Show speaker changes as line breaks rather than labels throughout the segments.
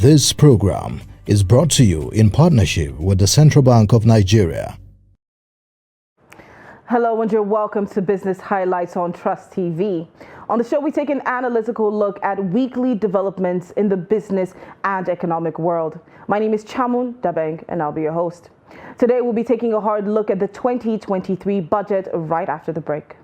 This program is brought to you in partnership with the Central Bank of Nigeria.
Hello and you're welcome to Business Highlights on Trust TV. On the show, we take an analytical look at weekly developments in the business and economic world. My name is Chamun Dabeng and I'll be your host. Today, we'll be taking a hard look at the 2023 budget right after the break.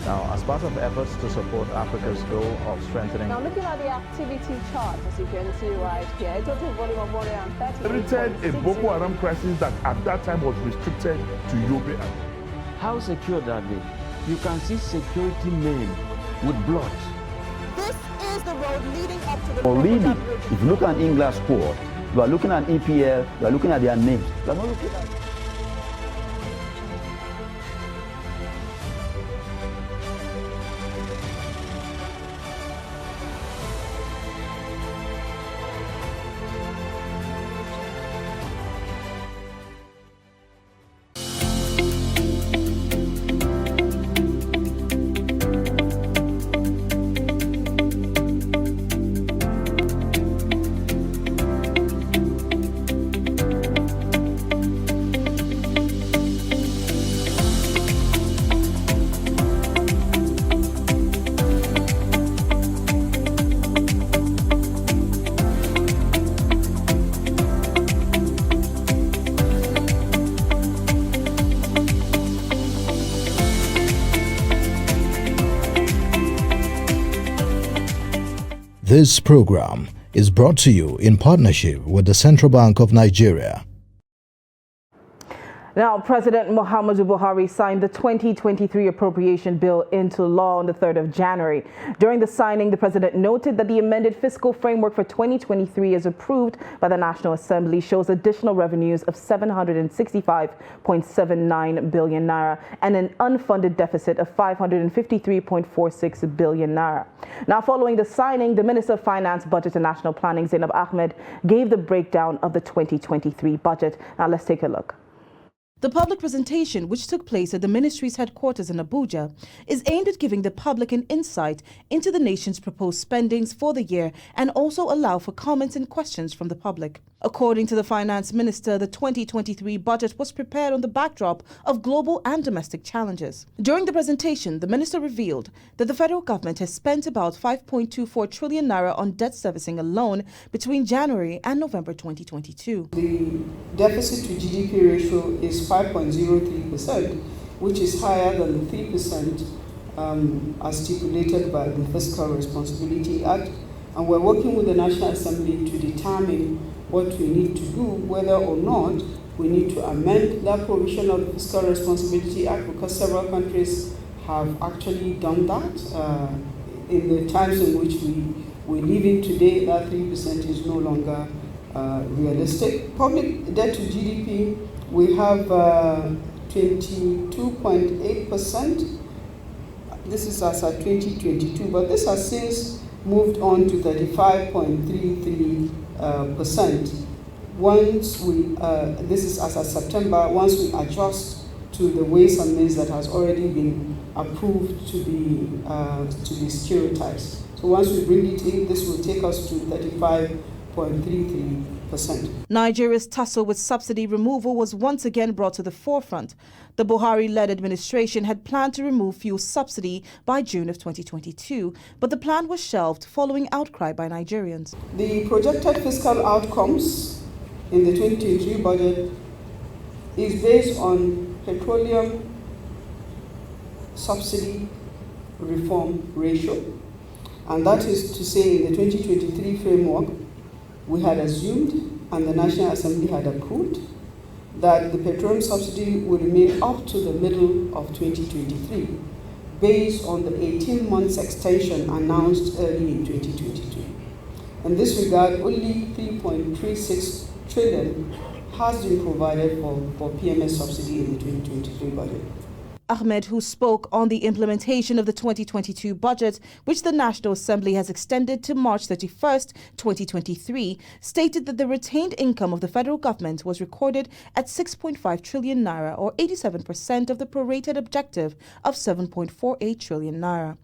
Now, as part of efforts to support Africa's goal of strengthening...
Now, looking at the activity chart, as you can see right here, a total volume of 130...
Created a Boko Haram crisis that at that time was restricted to Yobe.
How secure are they? You can see security men with blood.
This is the road leading up to the...
Or really, if you look at England's squad, you are looking at EPL, you are looking at their names. You are not looking at...
This program is brought to you in partnership with the Central Bank of Nigeria.
Now, President Muhammadu Buhari signed the 2023 appropriation bill into law on the 3rd of January. During the signing, the president noted that the amended fiscal framework for 2023 as approved by the National Assembly shows additional revenues of 765.79 billion naira and an unfunded deficit of 553.46 billion naira. Now, following the signing, the Minister of Finance, Budget and National Planning, Zainab Ahmed, gave the breakdown of the 2023 budget. Now, let's take a look. The public presentation, which took place at the ministry's headquarters in Abuja, is aimed at giving the public an insight into the nation's proposed spendings for the year and also allow for comments and questions from the public. According to the finance minister, the 2023 budget was prepared on the backdrop of global and domestic challenges. During the presentation, the minister revealed that the federal government has spent about 5.24 trillion naira on debt servicing alone between January and November 2022.
The deficit to GDP ratio is 5.03%, which is higher than the 3% as stipulated by the Fiscal Responsibility Act. And we're working with the National Assembly to determine what we need to do, whether or not we need to amend that provision of the Fiscal Responsibility Act, because several countries have actually done that. In the times in which we live in today, that 3% is no longer realistic. Public debt to GDP, we have 22.8%. This is as at 2022, but this has since moved on to 35.33%. Once we, this is as of September, once we adjust to the Ways and Means that has already been approved to be securitized. So once we bring it in, this will take us to 35.33%.
Nigeria's tussle with subsidy removal was once again brought to the forefront. The Buhari-led administration had planned to remove fuel subsidy by June of 2022, but the plan was shelved following outcry by Nigerians.
The projected fiscal outcomes in the 2023 budget is based on petroleum subsidy reform ratio, and that is to say in the 2023 framework, we had assumed and the National Assembly had approved that the petroleum subsidy would remain up to the middle of 2023 based on the 18 months extension announced early in 2022. In this regard, only 3.36 trillion has been provided for PMS subsidy in the 2023 budget.
Ahmed, who spoke on the implementation of the 2022 budget, which the National Assembly has extended to March 31st, 2023, stated that the retained income of the federal government was recorded at 6.5 trillion naira, or 87% of the prorated objective of 7.48 trillion naira.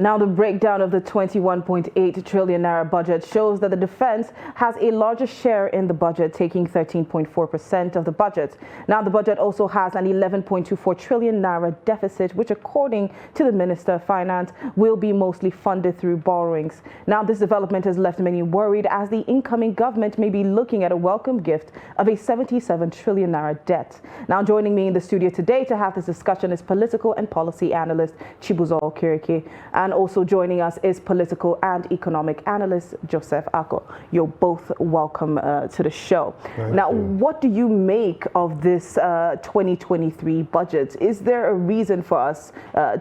Now, the breakdown of the 21.8 trillion naira budget shows that the defense has a larger share in the budget, taking 13.4% of the budget. Now, the budget also has an 11.24 trillion naira deficit, which, according to the Minister of Finance, will be mostly funded through borrowings. Now, this development has left many worried, as the incoming government may be looking at a welcome gift of a 77 trillion naira debt. Now, joining me in the studio today to have this discussion is political and policy analyst Chibuzo Okirike. And also joining us is political and economic analyst Joseph Ako. You're both welcome to the show. Now, what do you make of this 2023 budget? Is there a reason for us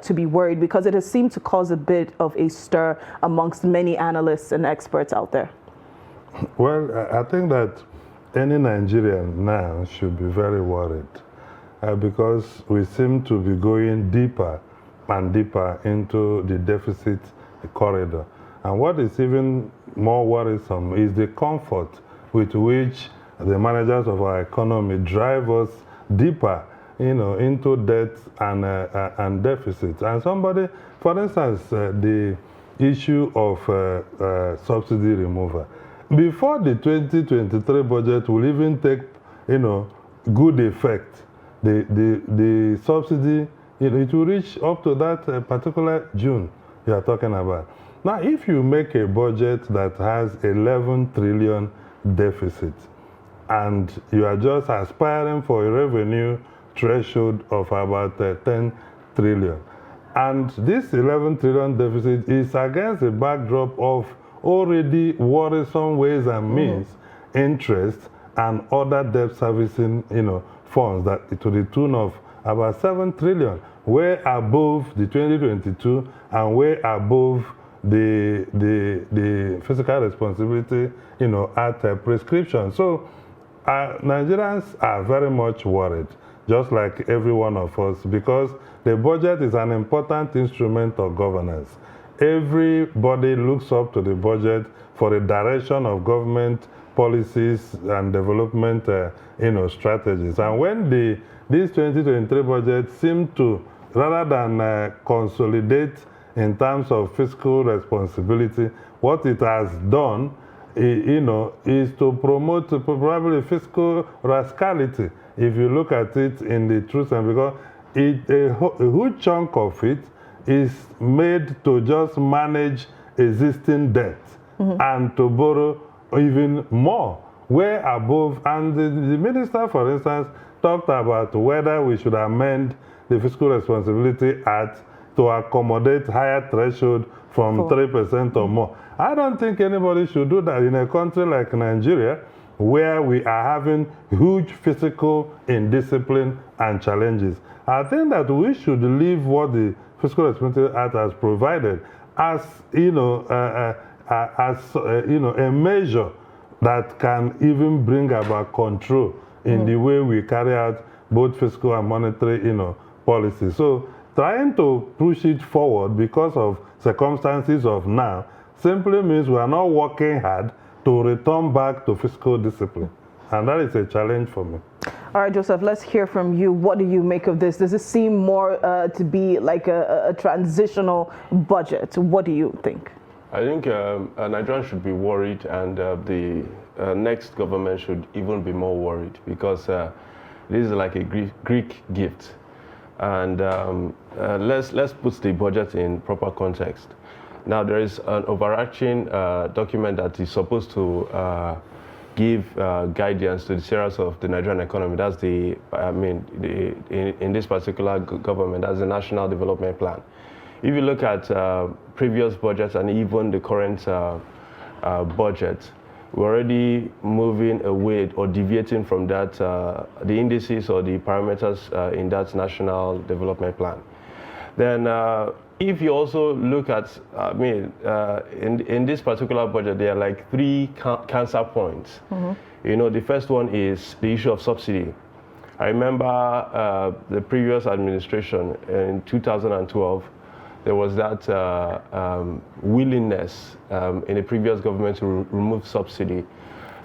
to be worried? Because it has seemed to cause a bit of a stir amongst many analysts and experts out there.
Well, I think that any Nigerian now should be very worried because we seem to be going deeper and deeper into the deficit corridor. And what is even more worrisome is the comfort with which the managers of our economy drive us deeper, into debt and deficits. And somebody, for instance, the issue of subsidy removal. Before the 2023 budget will even take, good effect, the subsidy, it will reach up to that particular June you are talking about. Now, if you make a budget that has 11 trillion deficit and you are just aspiring for a revenue threshold of about 10 trillion, and this 11 trillion deficit is against the backdrop of already worrisome ways and means, interest, and other debt servicing, funds that to the tune of about 7 trillion, way above the 2022 and way above the fiscal responsibility, at prescription. So Nigerians are very much worried, just like every one of us, because the budget is an important instrument of governance. Everybody looks up to the budget for the direction of government policies and development, strategies. And when this 2023 budget seemed to, rather than consolidate in terms of fiscal responsibility, what it has done, is to promote probably fiscal rascality, if you look at it in the true sense, because a huge chunk of it is made to just manage existing debt and to borrow even more, way above. And the minister, for instance, talked about whether we should amend the Fiscal Responsibility Act to accommodate higher threshold from 3% or more. I don't think anybody should do that in a country like Nigeria, where we are having huge physical indiscipline and challenges. I think that we should leave what the Fiscal Responsibility Act has provided as, a measure that can even bring about control in the way we carry out both fiscal and monetary, policies. So trying to push it forward because of circumstances of now simply means we are not working hard to return back to fiscal discipline. And that is a challenge for me.
All right, Joseph, let's hear from you. What do you make of this? Does it seem more to be like a transitional budget? What do you think?
I think Nigerians should be worried, and the next government should even be more worried, because this is like a Greek gift. And let's put the budget in proper context. Now, there is an overarching document that is supposed to give guidance to the serious of the Nigerian economy. That's in this particular government, that's the National Development Plan. If you look at previous budgets and even the current budget, we're already moving away or deviating from that, the indices or the parameters in that National Development Plan. Then if you also look at, in this particular budget, there are like 3 cancer points. The first one is the issue of subsidy. I remember the previous administration in 2012, there was that willingness in the previous government to remove subsidy.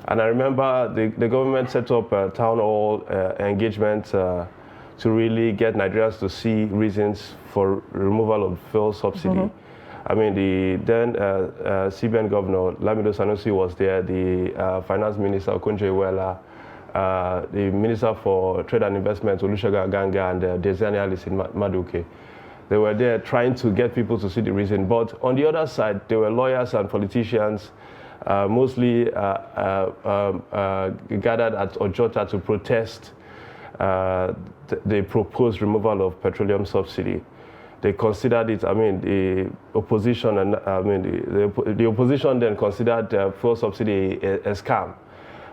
And I remember the government set up a town hall engagement to really get Nigerians to see reasons for removal of fuel subsidy. I mean, the then CBN governor, Lamido Sanusi, was there, the finance minister, Okonjo-Iweala, the minister for trade and investment, Olusegun Aganga, and Desiani Alison Madueke. They were there trying to get people to see the reason. But on the other side, there were lawyers and politicians, mostly gathered at Ojota to protest the proposed removal of petroleum subsidy. They considered it, I mean, the opposition, and I mean, the opposition then considered fuel subsidy a scam.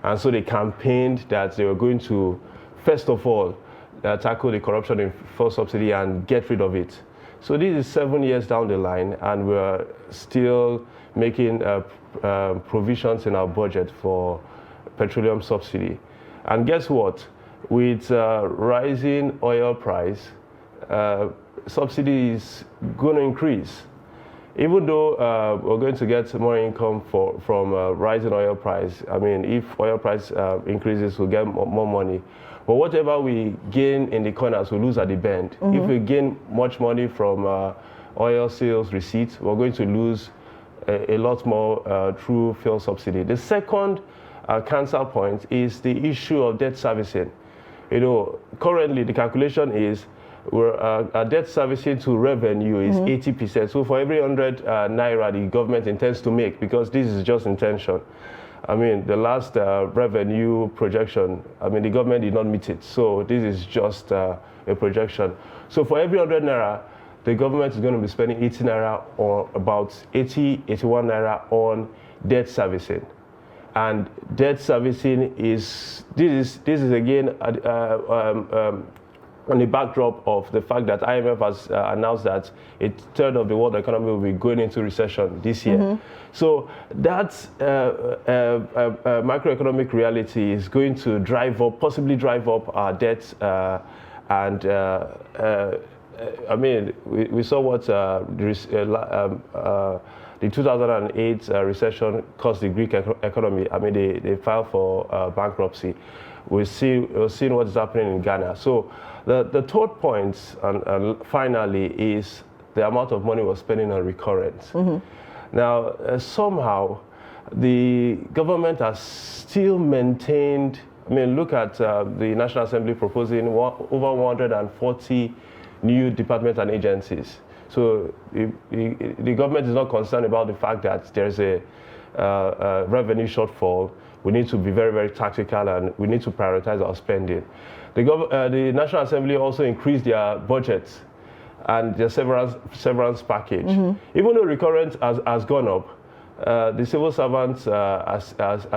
And so they campaigned that they were going to, first of all, tackle the corruption in fuel subsidy and get rid of it. So this is 7 years down the line, and we're still making provisions in our budget for petroleum subsidy. And guess what? With rising oil price, subsidy is going to increase. Even though we're going to get more income from rising oil price, I mean, if oil price increases, we'll get more money. But whatever we gain in the corners, we lose at the bend. If we gain much money from oil sales receipts, we're going to lose a lot more through fuel subsidy. The second cancer point is the issue of debt servicing. You know, currently the calculation is our debt servicing to revenue is 80%. So for every 100 naira the government intends to make, because this is just intention. I mean, the last revenue projection, I mean, the government did not meet it. So this is just a projection. So for every 100 naira, the government is going to be spending 80 naira, or about 81 naira on debt servicing. And debt servicing is, this is again, on the backdrop of the fact that IMF has announced that a third of the world economy will be going into recession this year. So that macroeconomic reality is going to drive up, possibly drive up our debt. I mean, we saw what the 2008 recession cost the Greek economy. I mean, they filed for bankruptcy. We're seeing what is happening in Ghana. So the third point, and finally, is the amount of money we're spending on recurrent. Now, somehow, the government has still maintained, I mean, look at the National Assembly proposing over 140 new departments and agencies. So the government is not concerned about the fact that there's a revenue shortfall. We need to be very, very tactical, and we need to prioritize our spending. The National Assembly also increased their budgets and their severance package. Even though recurrent has gone up, the civil servants are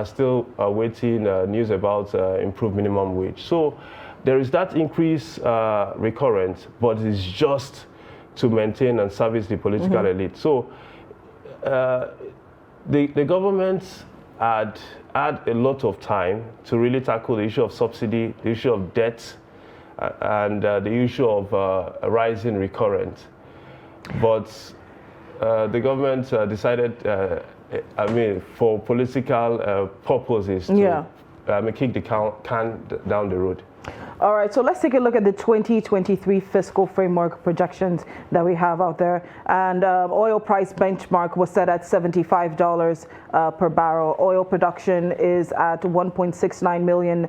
still awaiting news about improved minimum wage. So there is that increase recurrent, but it's just to maintain and service the political elite. So the government had a lot of time to really tackle the issue of subsidy, the issue of debt, and the issue of rising recurrent. But the government decided, I mean, for political purposes, to kick the can down the road.
All right, so let's take a look at the 2023 fiscal framework projections that we have out there. And oil price benchmark was set at $75 per barrel. Oil production is at 1.69 million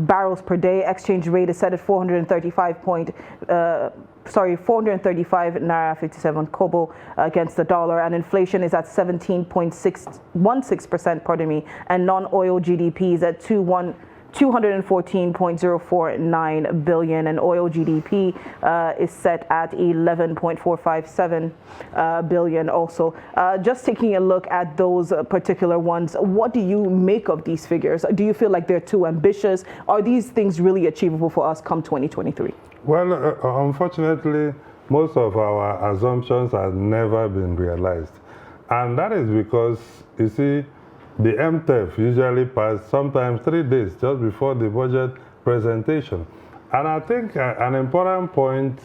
barrels per day. Exchange rate is set at 435 naira 57 kobo against the dollar, and inflation is at 17.16%, pardon me, and non-oil GDP is at 214.049 billion, and oil GDP is set at 11.457 billion also. Just taking a look at those particular ones, what do you make of these figures? Do you feel like they're too ambitious? Are these things really achievable for us come 2023?
Well, unfortunately, most of our assumptions have never been realized. And that is because, you see, the MTEF usually passes sometimes 3 days just before the budget presentation. And I think an important point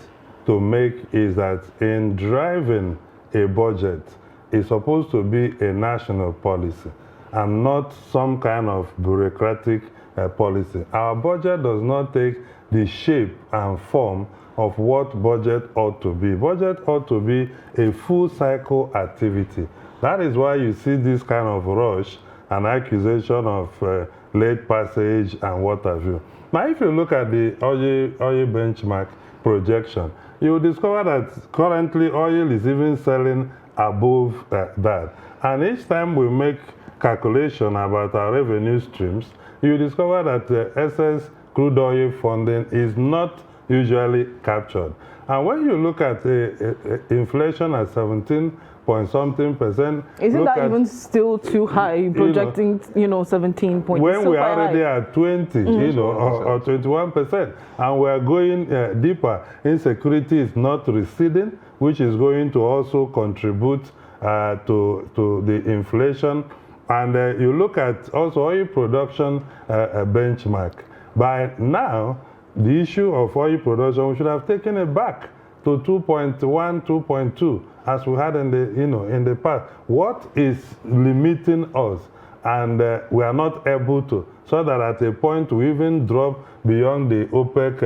to make is that in driving a budget, it's supposed to be a national policy and not some kind of bureaucratic policy. Our budget does not take the shape and form of what budget ought to be. Budget ought to be a full cycle activity. That is why you see this kind of rush and accusation of late passage and what have you. Now, if you look at the oil benchmark projection, you will discover that currently oil is even selling above that. And each time we make calculation about our revenue streams, you discover that excess crude oil funding is not usually captured. And when you look at inflation at 17-point-something%,
isn't that even still too high? Projecting, 17 points.
When we're already at 20, or 21%, and we're going deeper, insecurity is not receding, which is going to also contribute to the inflation. And you look at also oil production benchmark. By now, the issue of oil production, we should have taken it back to 2.1, 2.2, as we had in the past. What is limiting us, and we are not able to, so that at a point we even drop beyond the OPEC,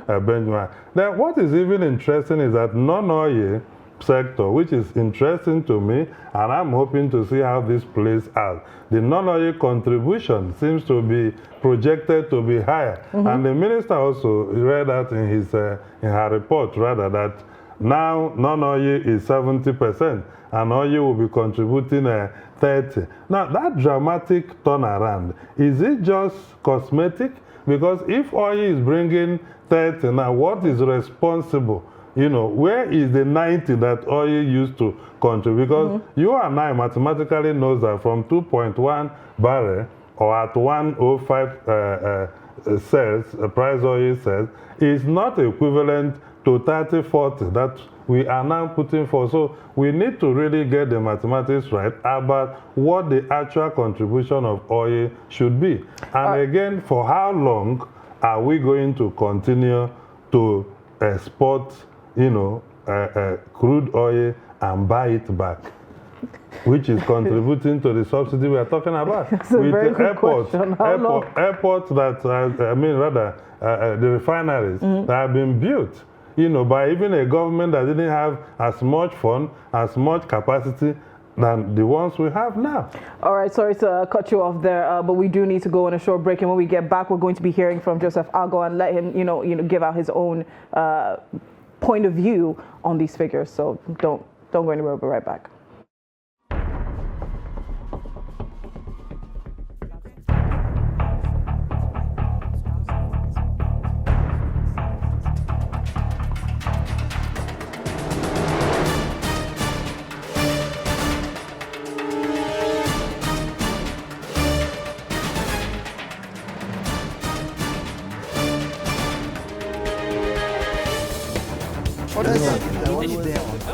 benchmark. Then what is even interesting is that non-oil sector, which is interesting to me, and I'm hoping to see how this plays out. The non-oil contribution seems to be projected to be higher, and the minister also read that in his in her report, rather, that now non-oil is 70%, and oil will be contributing 30%. Now, that dramatic turnaround, is it just cosmetic? Because if oil is bringing 30%, now what is responsible? Where is the 90 that oil used to contribute? Because you and I mathematically knows that from 2.1 barrel or at 105 cents, price oil says, is not equivalent to 30, 40 that we are now putting for. So we need to really get the mathematics right about what the actual contribution of oil should be. And again, for how long are we going to continue to export crude oil and buy it back, which is contributing to the subsidy we are talking about?
That's a very good question.
Airports that, the refineries that have been built, by even a government that didn't have as much fund, as much capacity than the ones we have now.
All right, sorry to cut you off there, but we do need to go on a short break, and when we get back, we're going to be hearing from Joseph Agoh and let him, give out his own point of view on these figures. So don't go anywhere. We'll be right back.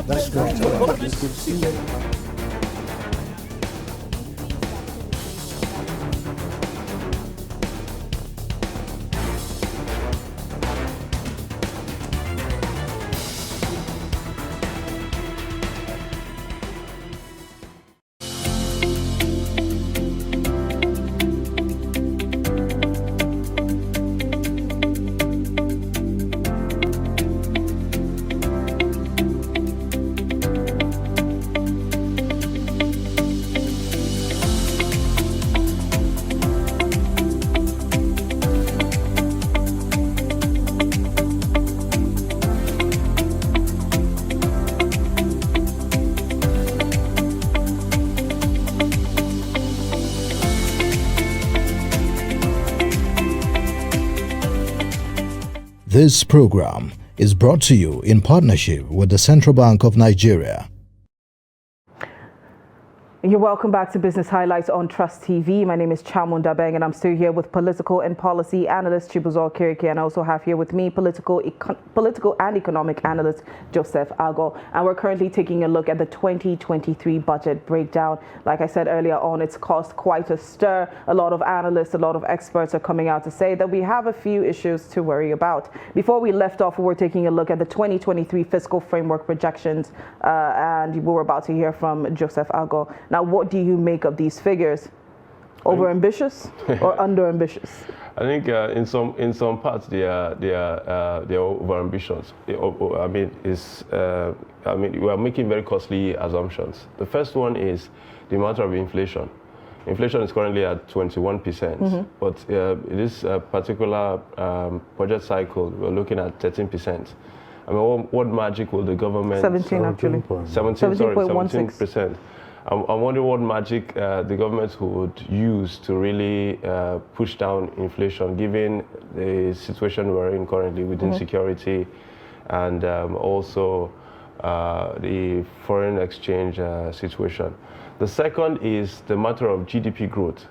That's great. This program is brought to you in partnership with the Central Bank of Nigeria.
You're welcome back to Business Highlights on Trust TV. My name is Chamunda Beng, and I'm still here with political and policy analyst Chibuzo Kirike, and I also have here with me political and economic analyst Joseph Agoh. And we're currently taking a look at the 2023 budget breakdown. Like I said earlier on, it's caused quite a stir. A lot of analysts, a lot of experts are coming out to say that we have a few issues to worry about. Before we left off, we were taking a look at the 2023 fiscal framework projections, and we were about to hear from Joseph Agoh. Now, what do you make of these figures? Over-ambitious or under-ambitious?
I think in some parts they are over-ambitious. We are making very costly assumptions. The first one is the matter of inflation. Inflation is currently at 21%, but this particular budget cycle, we're looking at 13%. I mean, what magic will the government...
17 actually.
17%. I'm wondering what magic the government would use to really push down inflation, given the situation we're in currently with insecurity and also the foreign exchange situation. The second is the matter of GDP growth.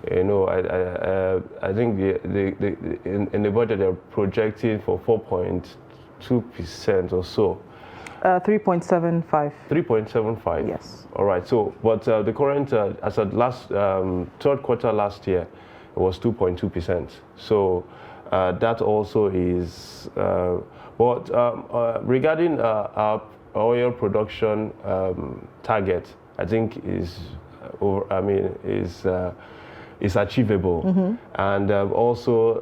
You know, I think in the budget they're projecting for 4.2% or so.
3.75.
3.75.
Yes.
All right. So, but the current, as at last third quarter last year, it was 2.2%. So that also is. But regarding our oil production target, I think is achievable, and also.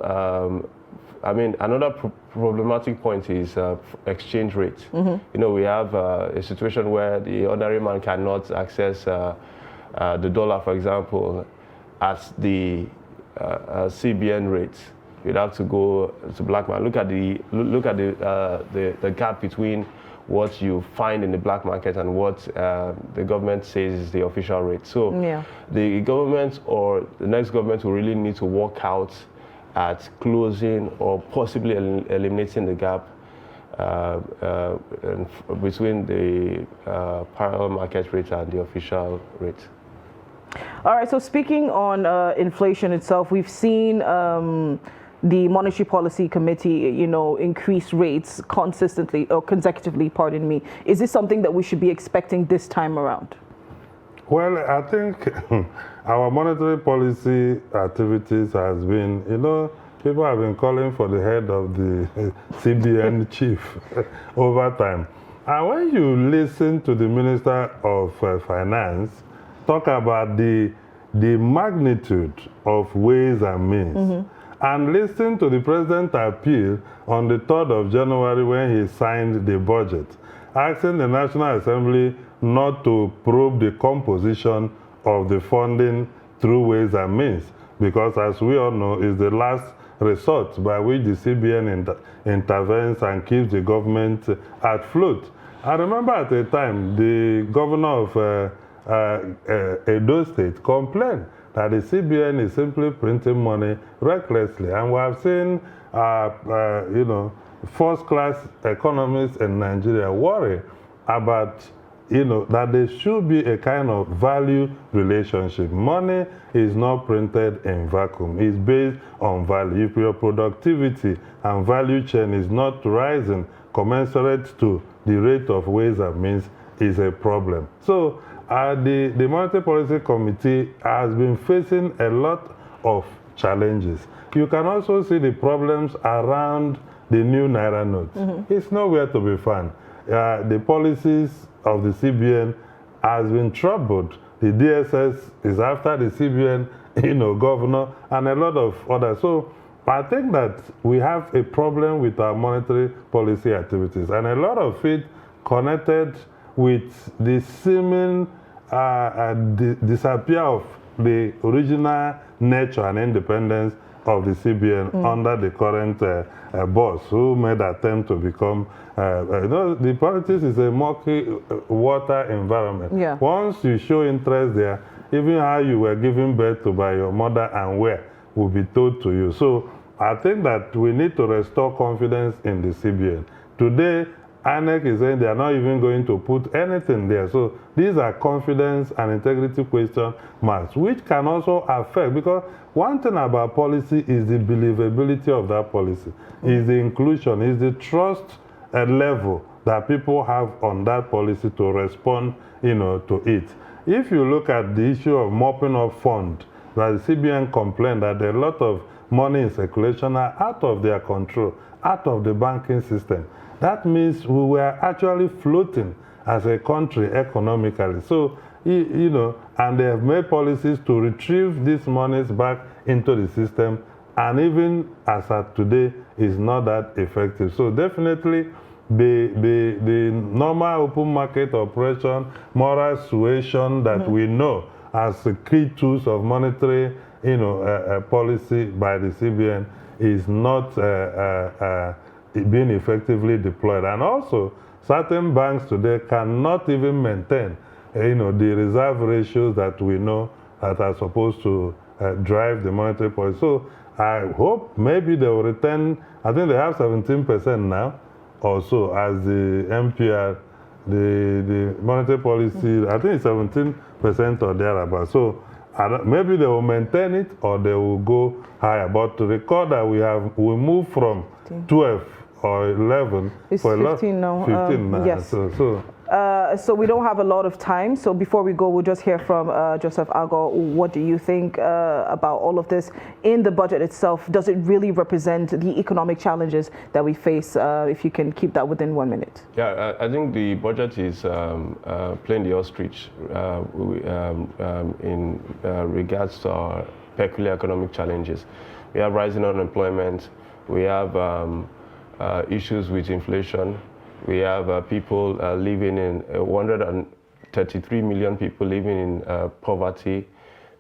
I mean, another problematic point is exchange rate. You know, we have a situation where the ordinary man cannot access the dollar, for example, at the CBN rate. You'd have to go to black market. Look at the gap between what you find in the black market and what the government says is the official rate. So the government or the next government will really need to work out at closing or possibly eliminating the gap between the parallel market rate and the official rate.
All right, so speaking on inflation itself, we've seen the Monetary Policy Committee, you know, increase rates consistently or consecutively, pardon me. Is this something that we should be expecting this time around?
Well, I think our monetary policy activities has been, you know, people have been calling for the head of the CBN chief over time. And when you listen to the Minister of Finance talk about the magnitude of ways and means, and listen to the President appeal on the 3rd of January when he signed the budget, asking the National Assembly not to probe the composition of the funding through ways and means, because as we all know, is the last resort by which the CBN intervenes and keeps the government at float. I remember at the time, the governor of Edo State complained that the CBN is simply printing money recklessly, and we have seen, you know, first-class economists in Nigeria worry about, you know, that there should be a kind of value relationship. Money is not printed in vacuum. It's based on value. If your productivity and value chain is not rising commensurate to the rate of ways and means, is a problem. So the Monetary Policy Committee has been facing a lot of challenges. You can also see the problems around the new Naira note. It's nowhere to be found. The policies of the CBN has been troubled. The DSS is after the CBN, you know, governor, and a lot of others. So I think that we have a problem with our monetary policy activities, and a lot of it connected with the seeming disappear of the original nature and independence of the CBN under the current boss, who made attempt to become, you know, the politics is a murky water environment. Once you show interest there, even how you were given birth to by your mother and where will be told to you. So I think that we need to restore confidence in the CBN. Today, INEC is saying they are not even going to put anything there. So these are confidence and integrity question marks, which can also affect, because one thing about policy is the believability of that policy, is the inclusion, is the trust level that people have on that policy to respond, you know, to it. If you look at the issue of mopping up fund, that the CBN complained that a lot of money in circulation are out of their control, out of the banking system. That means we were actually floating as a country economically. So you know, and they have made policies to retrieve these monies back into the system, and even as at today, is not that effective. So definitely, the normal open market operation, moral suasion that we know as the key tools of monetary, you know, policy by the CBN is not being effectively deployed. And also, certain banks today cannot even maintain, you know, the reserve ratios that we know that are supposed to drive the monetary policy. So I hope maybe they will return. I think they have 17% now, or so, as the MPR, the monetary policy. I think it's 17% or thereabouts. So maybe they will maintain it, or they will go higher. But to record that we moved from 12 or 11
it's
for
15 now.
15 now.
Yes. So we don't have a lot of time. So before we go, we'll just hear from Joseph Agoh. What do you think about all of this in the budget itself? Does it really represent the economic challenges that we face? If you can keep that within 1 minute.
Yeah, I think the budget is playing the ostrich in regards to our peculiar economic challenges. We have rising unemployment. We have issues with inflation. We have people living in 133 million people living in poverty.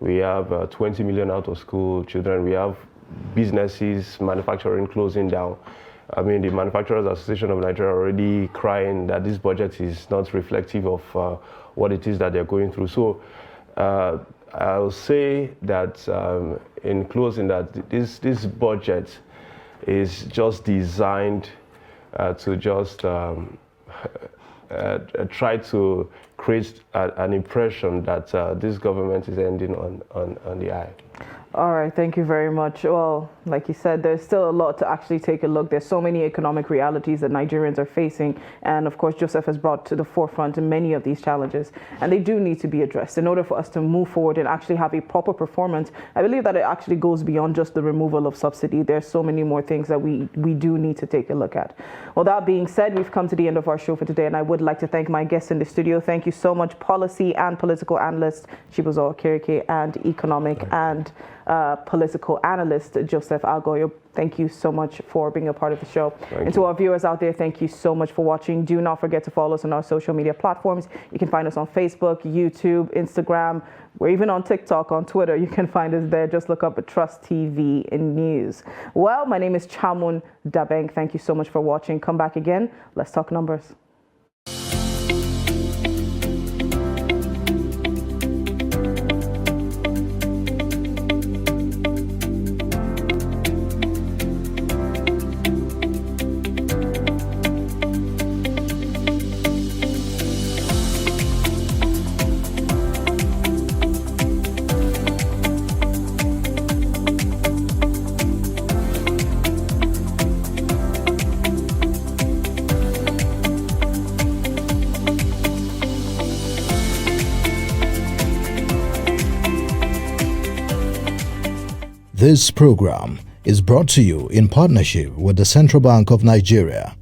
We have 20 million out of school children. We have businesses, manufacturing closing down. I mean, the Manufacturers Association of Nigeria are already crying that this budget is not reflective of what it is that they're going through. So I'll say that in closing that this budget is just designed to just try to create an impression that this government is ending on the eye.
All right, thank you very much. Well, like you said, there's still a lot to actually take a look. There's so many economic realities that Nigerians are facing. And of course, Joseph has brought to the forefront many of these challenges. And they do need to be addressed in order for us to move forward and actually have a proper performance. I believe that it actually goes beyond just the removal of subsidy. There's so many more things that we do need to take a look at. Well, that being said, we've come to the end of our show for today. And I would like to thank my guests in the studio. Thank you so much, policy and political analyst Chibuzo Okereke, and economic and political analyst Joseph Agoh. Thank you so much for being a part of the show. And to our viewers out there, thank you so much for watching. Do not forget to follow us on our social media platforms. You can find us on Facebook, YouTube, Instagram. We're even on TikTok, on Twitter. You can find us there. Just look up at Trust TV in News. Well, my name is Chamun Dabeng. Thank you so much for watching. Come back again. Let's talk numbers.
This program is brought to you in partnership with the Central Bank of Nigeria.